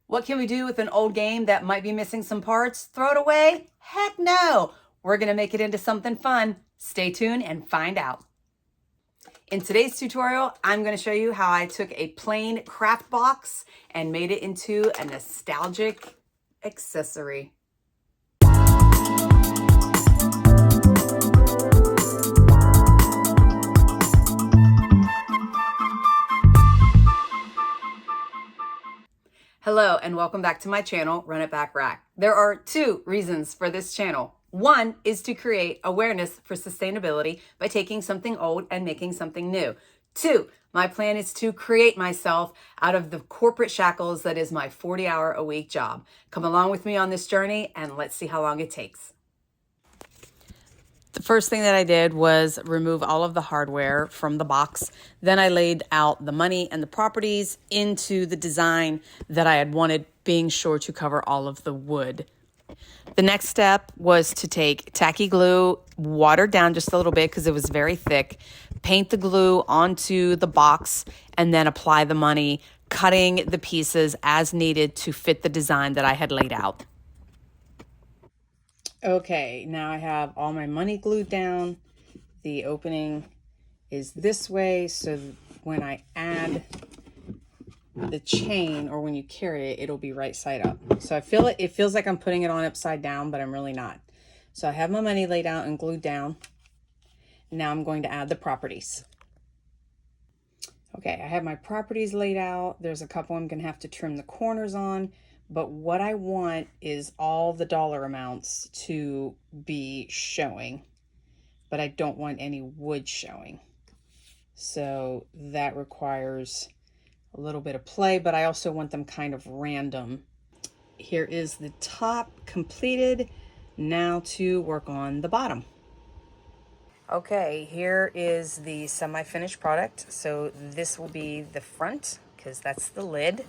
What can we do with an old game that might be missing some parts? Throw it away? Heck no! We're gonna make it into something fun. Stay tuned and find out. In today's tutorial, I'm gonna show you how I took a plain craft box and made it into a nostalgic accessory. Hello and welcome back to my channel, Run It Back Rack. There are two reasons for this channel. One is to create awareness for sustainability by taking something old and making something new. Two, my plan is to create myself out of the corporate shackles that is my 40-hour-a-week job. Come along with me on this journey and let's see how long it takes. The first thing that I did was remove all of the hardware from the box. Then I laid out the money and the properties into the design that I had wanted, being sure to cover all of the wood. The next step was to take tacky glue, water down just a little bit because it was very thick, paint the glue onto the box, and then apply the money, cutting the pieces as needed to fit the design that I had laid out. Okay, now I have all my money glued down. The opening is this way, so when I add the chain, or when you carry it, it'll be right side up. So I feel it feels like I'm putting it on upside down, but I'm really not. So I have my money laid out and glued down. Now I'm going to add the properties. Okay, I have my properties laid out. There's a couple I'm gonna have to trim the corners on. But what I want is all the dollar amounts to be showing, but I don't want any wood showing. So that requires a little bit of play, but I also want them kind of random. Here is the top completed. Now to work on the bottom. Okay, here is the semi-finished product. So this will be the front, because that's the lid.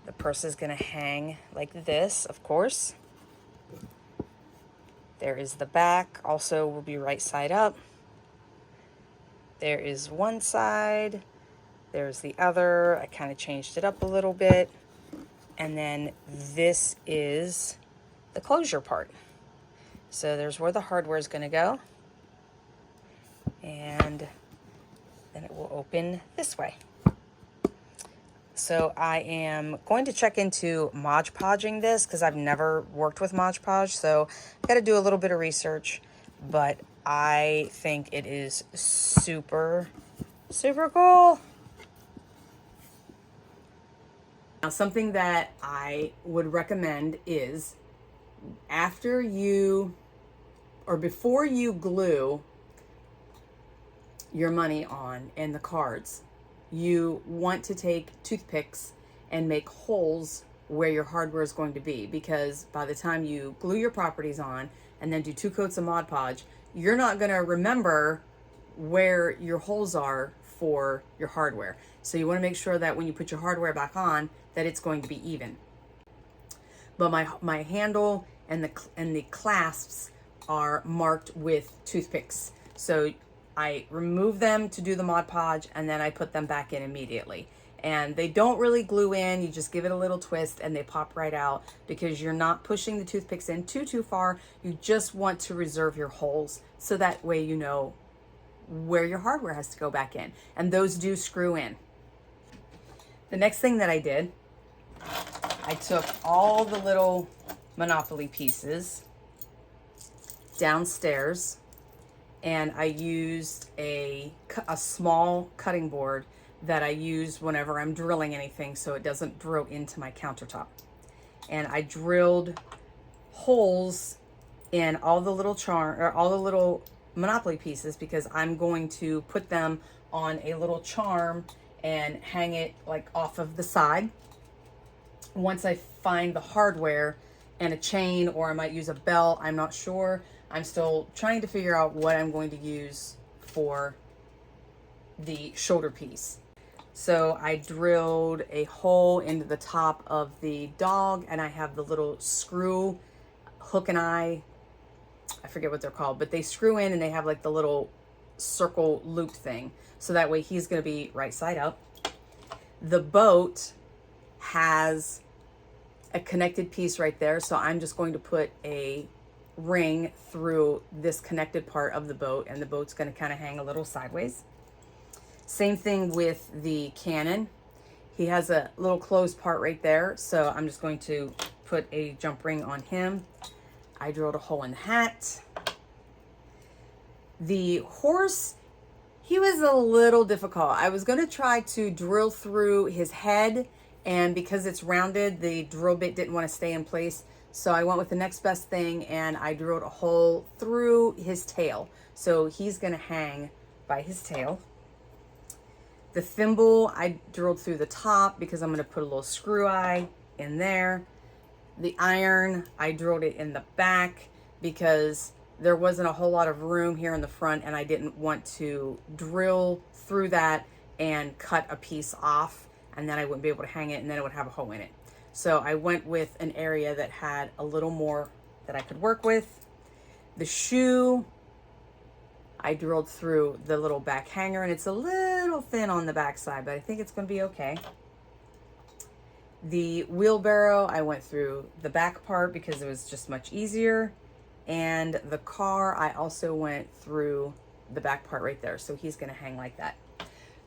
The purse is going to hang like this, of course. There is the back, also will be right side up. There is one side, there's the other. I kind of changed it up a little bit. And then this is the closure part. So there's where the hardware is going to go. And then it will open this way. So I am going to check into Mod Podging this because I've never worked with Mod Podge, so I've got to do a little bit of research, but I think it is super, super cool. Now, something that I would recommend is after you, or before you glue your money on and the cards, you want to take toothpicks and make holes where your hardware is going to be, because by the time you glue your properties on and then do 2 coats of Mod Podge, you're not going to remember where your holes are for your hardware. So you want to make sure that when you put your hardware back on, that it's going to be even. But my handle and the clasps are marked with toothpicks. So I remove them to do the Mod Podge, and then I put them back in immediately. And they don't really glue in, you just give it a little twist and they pop right out, because you're not pushing the toothpicks in too far. You just want to reserve your holes, so that way you know where your hardware has to go back in. And those do screw in. The next thing that I did, I took all the little Monopoly pieces downstairs, and I used a small cutting board that I use whenever I'm drilling anything so it doesn't drill into my countertop. And I drilled holes in all the little Monopoly pieces, because I'm going to put them on a little charm and hang it like off of the side. Once I find the hardware and a chain, or I might use a belt, I'm not sure. I'm still trying to figure out what I'm going to use for the shoulder piece. So I drilled a hole into the top of the dog, and I have the little screw hook and eye, I forget what they're called, but they screw in and they have like the little circle loop thing. So that way he's going to be right side up. The boat has a connected piece right there. So I'm just going to put a ring through this connected part of the boat, and the boat's going to kind of hang a little sideways. Same thing with the cannon. He has a little closed part right there, so I'm just going to put a jump ring on him. I drilled a hole in the hat. The horse, he was a little difficult. I was going to try to drill through his head, and because it's rounded, the drill bit didn't want to stay in place. So I went with the next best thing, and I drilled a hole through his tail. So he's going to hang by his tail. The thimble, I drilled through the top because I'm going to put a little screw eye in there. The iron, I drilled it in the back because there wasn't a whole lot of room here in the front, and I didn't want to drill through that and cut a piece off, and then I wouldn't be able to hang it, and then it would have a hole in it. So I went with an area that had a little more that I could work with. The shoe, I drilled through the little back hanger, and it's a little thin on the back side, but I think it's going to be okay. The wheelbarrow, I went through the back part because it was just much easier. And the car, I also went through the back part right there. So he's going to hang like that.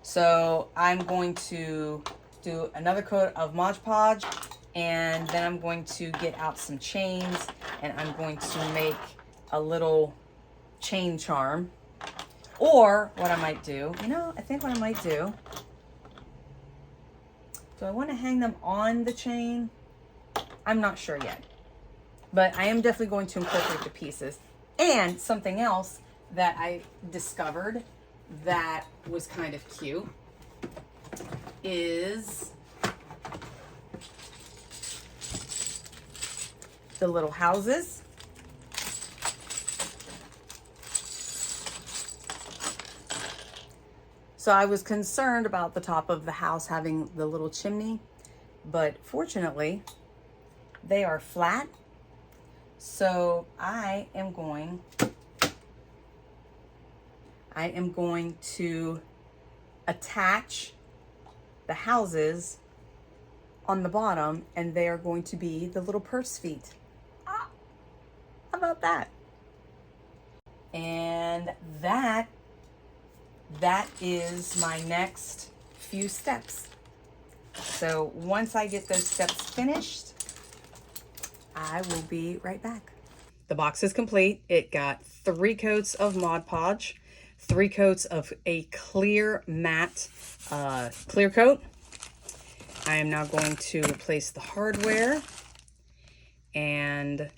So I'm going to do another coat of Mod Podge, and then I'm going to get out some chains, and I'm going to make a little chain charm. Or what I might do, I think what I might do I want to hang them on the chain? I'm not sure yet, but I am definitely going to incorporate the pieces. And something else that I discovered that was kind of cute is the little houses. So I was concerned about the top of the house having the little chimney, but fortunately they are flat. So I am going to attach the houses on the bottom, and they are going to be the little purse feet. How about that? And that is my next few steps. So once I get those steps finished, I will be right back. The box is complete. It got 3 coats of Mod Podge, 3 coats of a clear matte clear coat. I am now going to replace the hardware, and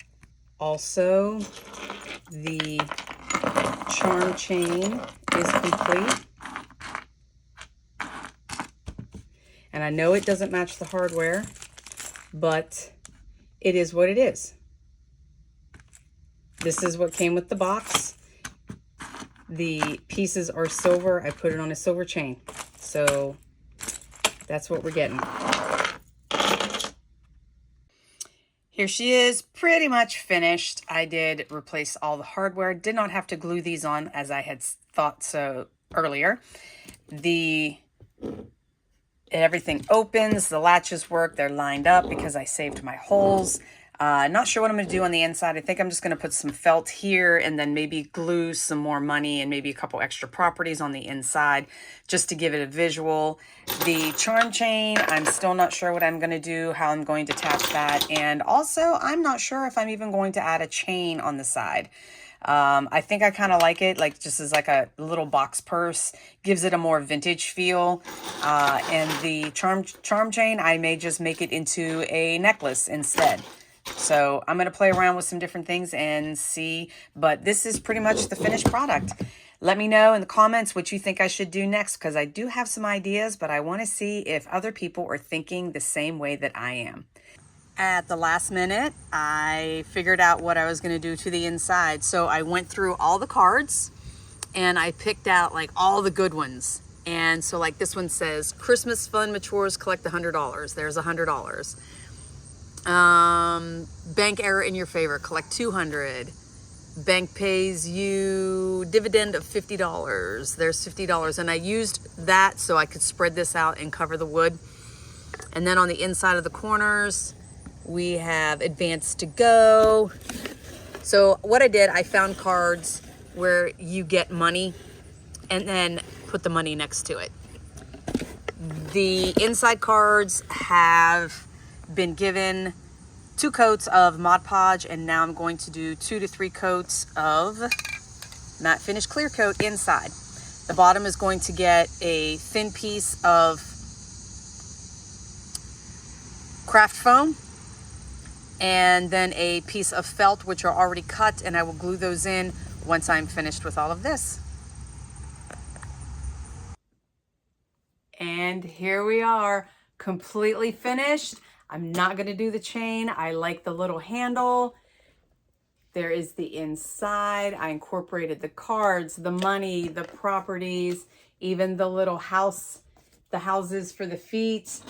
also the charm chain is complete. And I know it doesn't match the hardware, but it is what it is. This is what came with the box. The pieces are silver. I put it on a silver chain. So that's what we're getting. Here she is, pretty much finished. I did replace all the hardware. Did not have to glue these on as I had thought so earlier. Everything opens, the latches work, they're lined up because I saved my holes. Not sure what I'm going to do on the inside. I think I'm just going to put some felt here and then maybe glue some more money and maybe a couple extra properties on the inside just to give it a visual. The charm chain, I'm still not sure what I'm going to do, how I'm going to attach that. And also, I'm not sure if I'm even going to add a chain on the side. I think I kind of like it, like just as like a little box purse, gives it a more vintage feel. And the charm chain, I may just make it into a necklace instead. So I'm going to play around with some different things and see, but this is pretty much the finished product. Let me know in the comments what you think I should do next, because I do have some ideas, but I want to see if other people are thinking the same way that I am. At the last minute, I figured out what I was going to do to the inside. So I went through all the cards and I picked out like all the good ones. And so like this one says, Christmas fun matures, collect $100. There's $100. Bank error in your favor, collect $200. Bank pays you dividend of $50. There's $50. And I used that so I could spread this out and cover the wood. And then on the inside of the corners, we have advance to go. So what I did, I found cards where you get money and then put the money next to it. The inside cards have been given 2 coats of Mod Podge, and now I'm going to do 2 to 3 coats of matte finish clear coat inside. The bottom is going to get a thin piece of craft foam and then a piece of felt, which are already cut, and I will glue those in once I'm finished with all of this. And here we are, completely finished. I'm not gonna do the chain. I like the little handle. There is the inside. I incorporated the cards, the money, the properties, even the little house, the houses for the feet.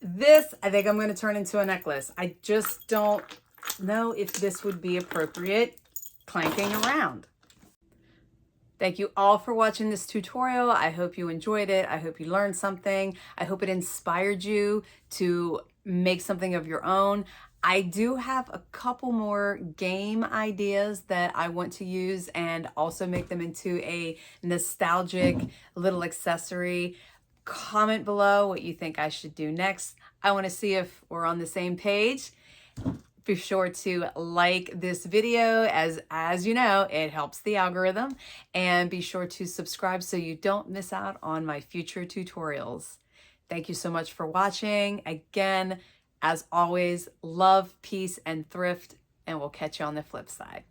This, I think I'm going to turn into a necklace. I just don't know if this would be appropriate clanking around. Thank you all for watching this tutorial. I hope you enjoyed it. I hope you learned something. I hope it inspired you to make something of your own. I do have a couple more game ideas that I want to use and also make them into a nostalgic little accessory. Comment below what you think I should do next. I want to see if we're on the same page. Be sure to like this video, as you know, it helps the algorithm, and be sure to subscribe so you don't miss out on my future tutorials. Thank you so much for watching. Again, as always, love, peace, and thrift, and we'll catch you on the flip side.